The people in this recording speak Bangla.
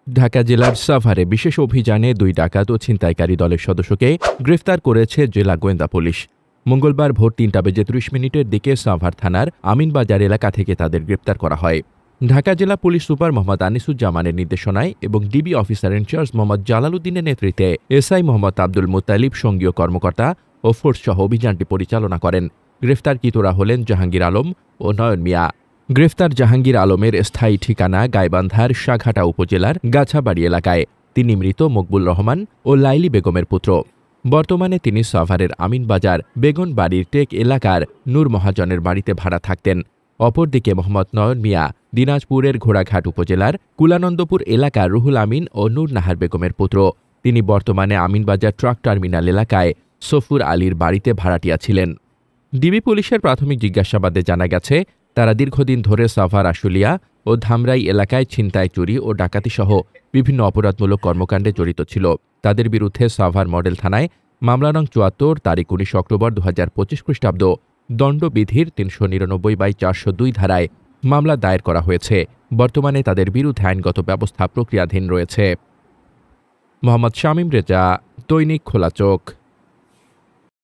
ঢাকা জেলার সাভারে বিশেষ অভিযানে 2 ডাকাত ও ছিনতাইকারী দলের সদস্যকে গ্রেফতার করেছে জেলা গোয়েন্দা পুলিশ। মঙ্গলবার ভোর 3:30 দিকে সাভার থানার আমিনবাজার এলাকা থেকে তাদের গ্রেপ্তার করা হয়। ঢাকা জেলা পুলিশ সুপার মোহাম্মদ আনিসুজ্জামানের নির্দেশনায় এবং DB officer in charge Mohammad Jalal উদ্দিনের নেতৃত্বে এসআই মোহাম্মদ আব্দুল মুত্তালিব, সঙ্গীয় কর্মকর্তা ও ফোর্সসহ অভিযানটি পরিচালনা করেন। গ্রেফতারকৃতরা হলেন জাহাঙ্গীর আলম ও নয়ন মিয়া। গ্রেফতার জাহাঙ্গীর আলমের স্থায়ী ঠিকানা গাইবান্ধার শাঘাটা উপজেলার গাছাবাড়ি এলাকায়। তিনি মৃত মকবুল রহমান ও লাইলি বেগমের পুত্র। বর্তমানে তিনি সাভারের আমিনবাজার বেগুনবাড়ির টেক এলাকার নূর মহাজনের বাড়িতে ভাড়া থাকতেন। অপরদিকে মোহাম্মদ নয়ন মিয়া দিনাজপুরের ঘোড়াঘাট উপজেলার কুলানন্দপুর এলাকার রুহুল আমিন ও নূর নাহার বেগমের পুত্র। তিনি বর্তমানে আমিনবাজার ট্রাক টার্মিনাল এলাকায় সফুর আলীর বাড়িতে ভাড়াটিয়া ছিলেন। ডিবি পুলিশের প্রাথমিক জিজ্ঞাসাবাদে জানা গেছে, তারা দীর্ঘদিন ধরে সাভার আশুলিয়া ও ধামরাই এলাকায় ছিনতাই, চুরি ও ডাকাতিসহ বিভিন্ন অপরাধমূলক কর্মকাণ্ডে জড়িত ছিল। তাদের বিরুদ্ধে সাভার মডেল থানায় মামলা নং ৭৪ তারিখ ১৯ অক্টোবর ২০২৫ খ্রিস্টাব্দ দণ্ডবিধির ৩৯৯/৪০২ ধারায় মামলা দায়ের করা হয়েছে। বর্তমানে তাদের বিরুদ্ধে আইনগত ব্যবস্থা প্রক্রিয়াধীন রয়েছে। মোহাম্মদ শামীম রেজা, দৈনিক খোলা চোখ।